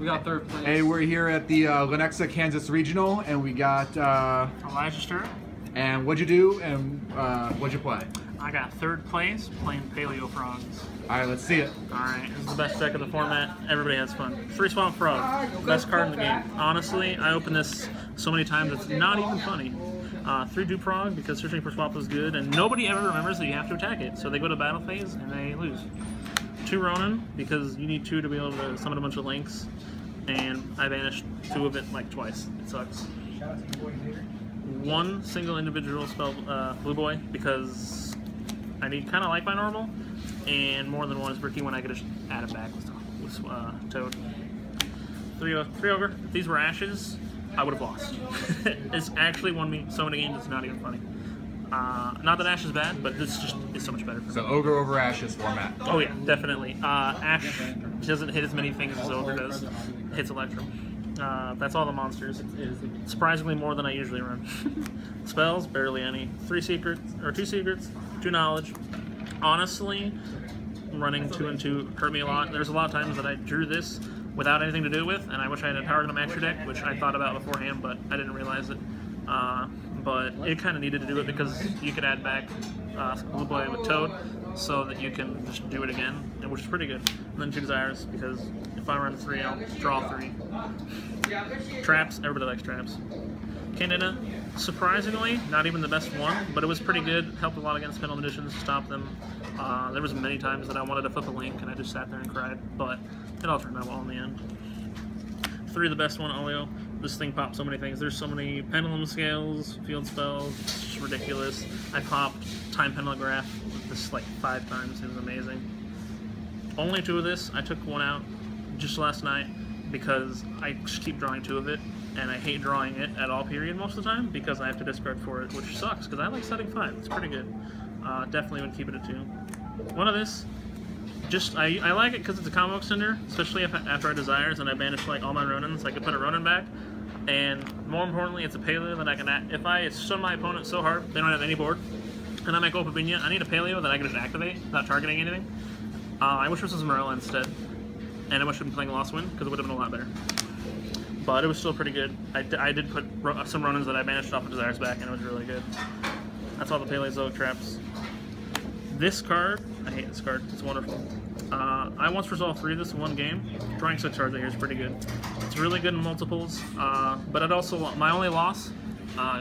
We got third place. Hey, we're here at the Lenexa, Kansas Regional, and we got Elijah. And what'd you do, and what'd you play? I got third place playing Paleo Frogs. Alright, let's see it. Alright, this is the best deck of the format. Everybody has fun. Free Swamp Frog, best card in the game. Honestly, I opened this so many times it's not even funny. 3 dupe frog because searching for swap is good, and nobody ever remembers that you have to attack it, so they go to battle phase and they lose. 2 Ronin because you need 2 to be able to summon a bunch of links, and I banished 2 of it like twice. It sucks. 1 single individual spell Blue Boy because I need kind of like my normal, and more than 1 is bricky when I could just add it back with Toad. 3 Ogre. If these were ashes, I would have lost. It's actually won me so many games it's not even funny. Not that Ash is bad, but this just is so much better. So Ogre over Ashes format. Oh yeah, definitely. Ash doesn't hit as many things as Ogre does. It hits Electrum. That's all the monsters. Surprisingly more than I usually run. Spells, barely any. 2 secrets, 2 knowledge. Honestly, running 2 and 2 hurt me a lot. There's a lot of times that I drew this without anything to do with, and I wish I had a Tower Gnome extra deck, which I thought about beforehand, but I didn't realize it. But it kind of needed to do it because you could add back Blue Boy with Toad, so that you can just do it again, which is pretty good. And then 2 Desires, because if I run 3, I'll draw 3. Traps, everybody likes traps. Candida, surprisingly, not even the best one, but it was pretty good. Helped a lot against Pendulum Editions to stop them. There was many times that I wanted to flip a link, and I just sat there and cried, but it all turned out well in the end. 3 the best one, Oleo. This thing popped so many things. There's so many pendulum scales, field spells, it's just ridiculous. I popped Time Pendulograph this like 5 times, it was amazing. Only 2 of this, I took 1 out just last night because I just keep drawing 2 of it, and I hate drawing it at all period most of the time because I have to discard for it, which sucks because I like setting 5, it's pretty good. Definitely would keep it at 2. 1 of this, just I like it because it's a combo extender, especially after I Desires and I banish like all my Ronins, I can put a Ronin back. And more importantly, it's a Paleo that I can if I stun my opponent so hard they don't have any board, and I might go Pavinia, I need a Paleo that I can just activate without targeting anything. I wish this was Marilla instead, and I wish I'd been playing Lost Wind because it would have been a lot better. But it was still pretty good. I did put some Ronins that I banished off of Desires back, and it was really good. That's all the Paleozoic traps. This card, I hate this card, it's wonderful. I once resolved 3 of this in 1 game. Drawing 6 cards out here is pretty good. It's really good in multiples, but it also, my only loss,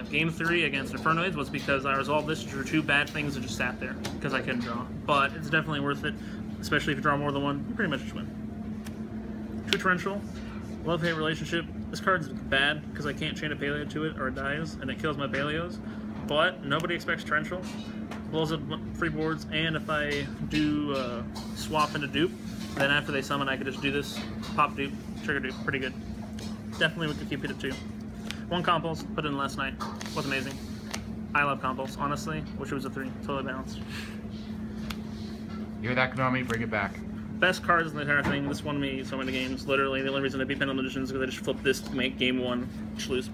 game 3 against Infernoids was because I resolved this, drew 2 bad things and just sat there because I couldn't draw. But it's definitely worth it, especially if you draw more than 1, you pretty much just win. 2 Torrential, love-hate relationship. This card's bad because I can't chain a Paleo to it or it dies and it kills my Paleos, but nobody expects Torrential. Blows up free boards, and if I do swap into dupe, then after they summon I could just do this, pop dupe, trigger dupe, pretty good. Definitely we could keep it at 2. 1 Compulse, put it in last night, was amazing. I love Compulse, honestly, wish it was a 3, totally balanced. You hear that, Konami? Bring it back. Best cards in the entire thing, this won me so many games, literally. The only reason I beat Pendulum Editions is because I just flipped this to make game 1, just lose.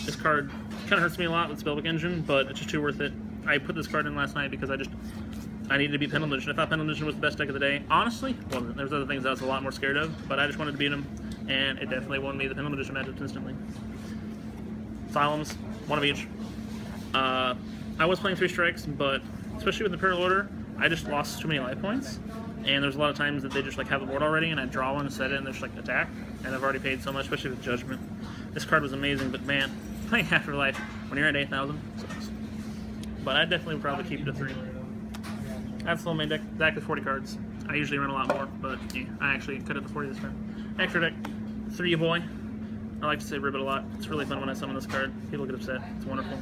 This card kind of hurts me a lot with Spellbook Engine, but it's just too worth it. I put this card in last night because I needed to beat Pendulum Edition. I thought Pendulum Edition was the best deck of the day. Honestly, wasn't. There was other things I was a lot more scared of, but I just wanted to beat him, and it definitely won me the Pendulum Edition matchup instantly. Asylums, 1 of each. I was playing 3 strikes, but especially with the Imperial Order, I just lost too many life points, and there's a lot of times that they just like have a board already, and I draw one, set it, and there's like attack, and I've already paid so much, especially with Judgment. This card was amazing, but man, playing Afterlife when you're at 8,000 sucks. But I definitely would probably keep it at 3. That's the whole main deck. Deck is 40 cards. I usually run a lot more, but yeah, I actually cut it to 40 this time. Extra deck, 3 Boy. I like to say Ribbit a lot. It's really fun when I summon this card. People get upset. It's wonderful.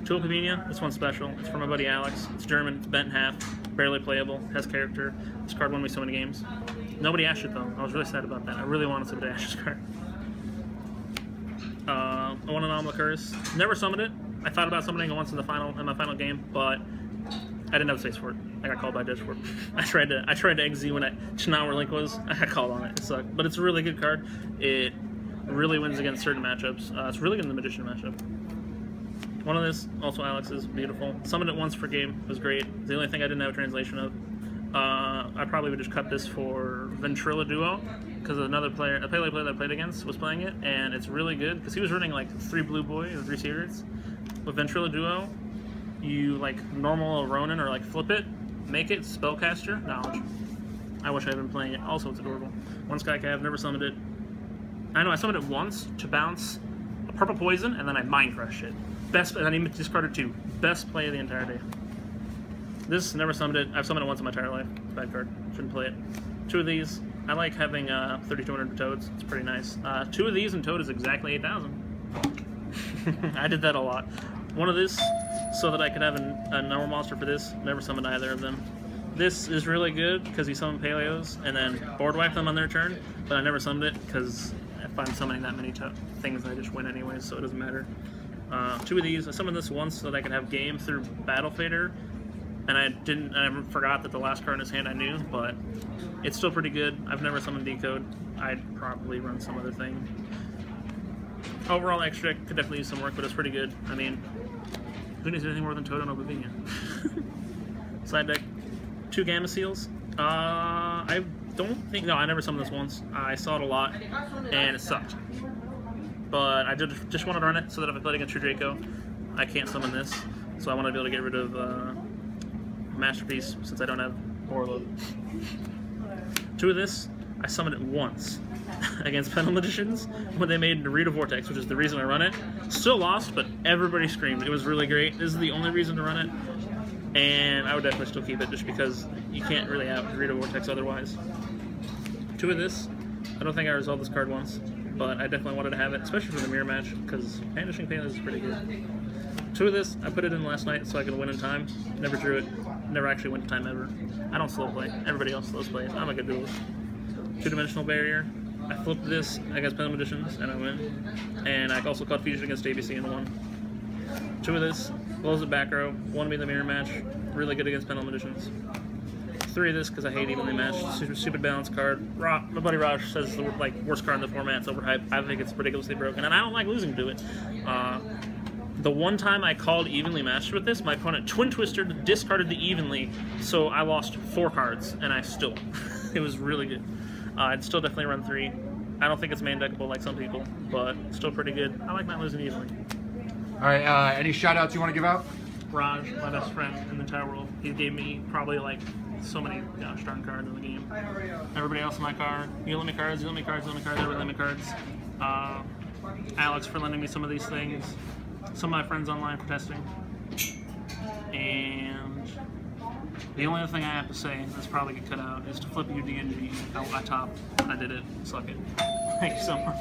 2 Pavinia. This one's special. It's from my buddy Alex. It's German. It's bent in half. Barely playable. Has character. This card won me so many games. Nobody ashed it though. I was really sad about that. I really wanted somebody to ash this card. I want an Anomalous Curse. Never summoned it. I thought about summoning it once in my final game, but I didn't have space for it. I got called by Death for it. I tried to XZ when just not where Link was. I got called on it. It sucked. But it's a really good card. It really wins against certain matchups. It's really good in the Magician matchup. 1 of this, also Alex's, beautiful. Summoned it once per game, it was great. The only thing I didn't have a translation of. I probably would just cut this for Ventrilo Duo, because another player, a Paleo player that I played against, was playing it, and it's really good because he was running like 3 Blue Boy or 3 Secrets. With Ventrilo Duo, you like normal Ronin or like flip it, make it Spellcaster Knowledge. I wish I had been playing it. Also, it's adorable. 1 Sky Cav, never summoned it. I know I summoned it once to bounce a purple poison, and then I Mind Crush it. Best, and then he discarded 2. Best play of the entire day. This, never summoned it. I've summoned it once in my entire life. It's a bad card. Shouldn't play it. 2 of these. I like having 3,200 Toads. It's pretty nice. 2 of these and Toad is exactly 8,000. I did that a lot. 1 of this, so that I could have a normal monster for this. Never summoned either of them. This is really good because you summon Paleos and then board wipe them on their turn, but I never summoned it because if I'm summoning that many things, I just win anyways, so it doesn't matter. 2 of these. I summoned this once so that I could have game through Battle Fader, and I forgot that the last card in his hand I knew, but it's still pretty good. I've never summoned Decode. I'd probably run some other thing. Overall, extra could definitely use some work, but it's pretty good. I mean, who needs anything more than Toad and Oblivion? Side deck. 2 Gamma Seals. I don't think... No, I never summoned this once. I saw it a lot, and it sucked. But I just wanted to run it so that if I played against True Draco, I can't summon this. So I want to be able to get rid of Masterpiece since I don't have Overload. 2 of this. I summoned it once against Pendulum Magicians when they made Dorito Vortex, which is the reason I run it. Still lost, but everybody screamed. It was really great. This is the only reason to run it. And I would definitely still keep it just because you can't really have Dorito Vortex otherwise. 2 of this. I don't think I resolved this card once, but I definitely wanted to have it, especially for the mirror match, because Vanishing Paleos is pretty good. 2 of this. I put it in last night so I could win in time. Never drew it. Never actually went to time ever. I don't slow play. Everybody else slows plays. I'm a good duelist. 2-dimensional barrier. I flipped this against Pendulum Magicians and I win. And I also caught Fusion against ABC and won. 2 of this. Blows the back row. 1 to be the mirror match. Really good against Pendulum Magicians. 3 of this because I hate evenly matched. Stupid balance card. My buddy Raj says it's the worst card in the format. It's overhyped. I think it's ridiculously broken, and I don't like losing to it. The one time I called evenly matched with this, my opponent Twin Twisted, discarded the evenly, so I lost 4 cards, and I still. It was really good. I'd still definitely run 3. I don't think it's main deckable like some people, but still pretty good. I like not losing evenly. All right, any shout-outs you want to give out? Raj, my best friend in the entire world. He gave me probably like so many gosh darn cards in the game. Everybody else in my car, you let me cards, everybody let me cards. Alex for lending me some of these things. Some of my friends online for testing. And the only other thing I have to say, that's probably get cut out, is to flip UDNG. I top. I did it. Suck it. Thank you so much.